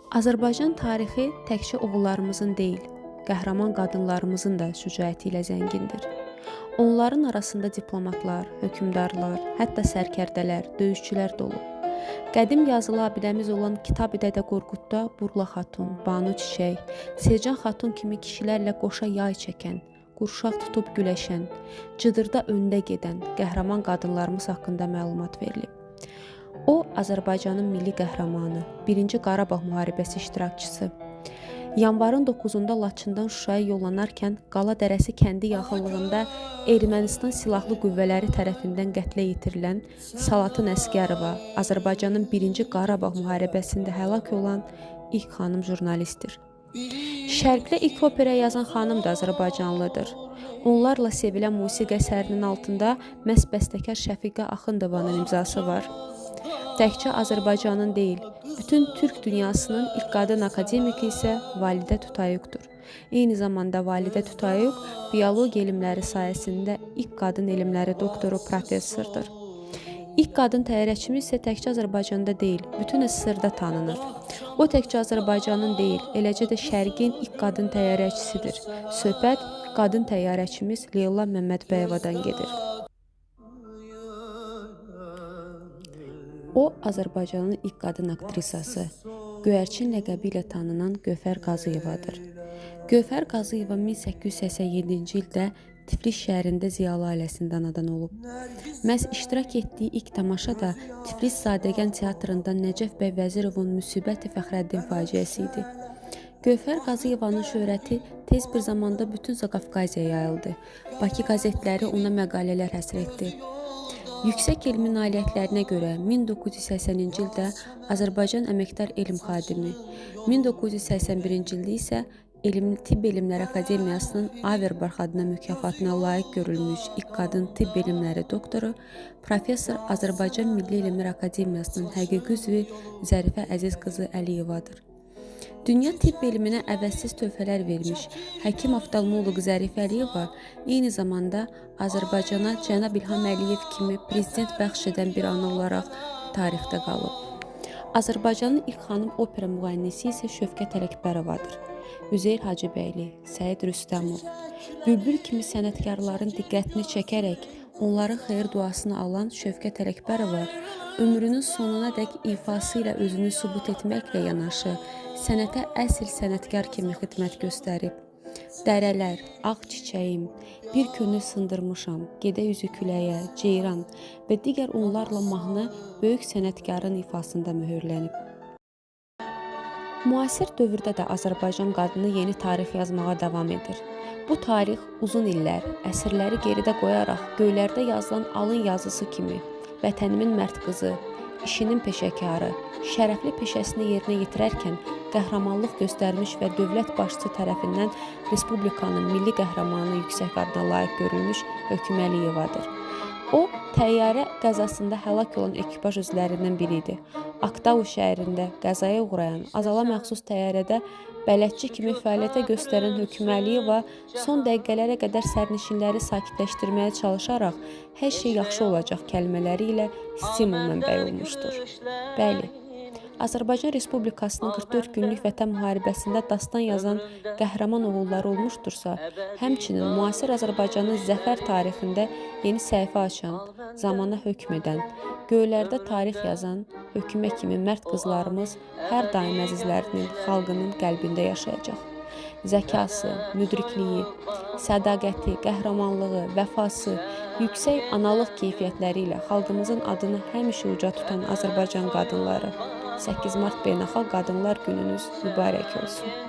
Azərbaycan tarixi təkcə oğullarımızın deyil, qəhrəman qadınlarımızın da şücaəti ilə zəngindir. Onların arasında diplomatlar, hökmdarlar, hətta sərkərdələr, döyüşçülər də olub. Qədim yazılı abidəmiz olan Kitabi-Dədə Qorqudda Burla xatun, Banu Çiçək, Selcan xatun kimi kişilərlə qoşa yay çəkən, qurşaq tutub güləşən, cıdırda öndə gedən qəhrəman qadınlarımız haqqında məlumat verilib. O, Azərbaycanın milli qəhrəmanı, 1-ci Qarabağ müharibəsi iştirakçısı. Yanvarın 9-da Laçından Şuşaya yollanarkən Qala Dərəsi kəndi yaxınlığında Ermənistan silahlı qüvvələri tərəfindən qətlə yetirilən Salatın Əsgərova, Azərbaycanın 1-ci Qarabağ müharibəsində həlak olan ilk xanım jurnalistdir. Şərqdə ilk opera yazan xanım da Azərbaycanlıdır. Onlarla sevilən musiqi əsərinin altında məhz bəstəkar Şəfiqə Axundovanın imzası var. Təkcə Azərbaycanın deyil, bütün Türk dünyasının ilk qadın akademiki isə Validə Tutayuqdur. Eyni zamanda Validə Tutayuq biologiya elmləri sayəsində ilk qadın elmləri doktoru, professordur. İlk qadın təyyarəçimiz isə təkcə Azərbaycanda deyil, bütün SSR-də tanınır. O təkcə Azərbaycanın deyil, eləcə də Şərqin ilk qadın təyyarəçisidir. Söhbət qadın təyyarəçimiz Leyla Məmmədbəyevadan gedir. O, Azərbaycanın ilk qadın aktrisası, Göyərçin ləqəbi ilə tanınan Gövhər Qazıyevadır. Gövhər Qazıyeva 1887-ci ildə Tiflis şəhərində ziyalı ailəsində anadan olub. Məhz iştirak etdiyi ilk tamaşa da Tiflis Zadəgan teatrında Nəcəf bəy Vəzirovun Müsibət-i Fəxrəddin faciəsi idi. Gövhər Qazıyevanın şöhrəti tez bir zamanda bütün Zaqafqaziyaya yayıldı. Bakı qəzetləri ona məqalələr həsr etdi. Yüksək elmi nailiyyətlərinə görə 1980-ci ildə Azərbaycan Əməkdar Elm Xadimi, 1981-ci ildə isə Tibb Elmləri Akademiyasının Averbax adına mükafatına layiq görülmüş ilk qadın tibb elmləri doktoru, professor Azərbaycan Milli Elmlər Akademiyasının həqiqi üzvü Zərifə Əziz qızı Əliyevadır. Dünya tibb elminə əvəzsiz töhfələr vermiş həkim oftalmoloq Zərifə Əliyeva eyni zamanda Azərbaycana Cənab İlham Əliyev kimi prezident bəxş edən bir ana olaraq tarixdə qalıb. Azərbaycanın ilk xanım opera müğənnisi isə Şövkət Ələkbərovadır. Üzeyir Hacıbəyli, Səid Rüstəmov, Bülbül kimi sənətkarların diqqətini çəkərək onların xeyir duasını alan Şövkət Ələkbərova ömrünün sonuna dək ifası ilə özünü sübut etməklə yanaşı, sənətə əsl sənətkar kimi xidmət göstərib. Dərələr, ağ çiçəyim, bir könül sındırmışam, gedə üzü küləyə, ceyran və digər onlarla mahnı böyük sənətkarın ifasında mühürlənib. Müasir dövrdə də Azərbaycan qadını yeni tarix yazmağa davam edir. Bu tarix uzun illər, əsrləri geridə qoyaraq göylərdə yazılan alın yazısı kimi vətənimin mərd qızı, işinin peşəkarı, şərəfli peşəsini yerinə yetirərkən qəhrəmanlıq göstərmiş və dövlət başçısı tərəfindən Respublikanın milli qəhrəmanı yüksək adına layiq görülmüş Hökümə Əliyevadır. O, təyyarə qəzasında həlak olan ekipaj üzvlərindən biri idi. Aktav şəhərində qəzaya uğrayan Azala məxsus təyyarədə bələdçi kimi fəaliyyətə göstərən Hökümə Əliyeva son dəqiqələrə qədər sərnişinləri sakitləşdirməyə çalışaraq hər şey yaxşı olacaq kəlmələri ilə stimul mənbəyi olmuşdur. Bəli, Azərbaycan Respublikasının 44 günlük vətən müharibəsində dastan yazan qəhrəman oğulları olmuşdursa, həmçinin müasir Azərbaycanın zəfər tarixində yeni səhifə açan, zamana hökm edən, göylərdə tarix yazan, hökümə kimi mərd qızlarımız hər daim əzizlərinin, xalqının qəlbində yaşayacaq. Zəkası, müdrikliyi, sədaqəti, qəhrəmanlığı, vəfası, yüksək analıq keyfiyyətləri ilə xalqımızın adını həmişə uca tutan Azərbaycan qadınları, 8 Mart Beynəlxalq Qadınlar Gününüz mübarək olsun.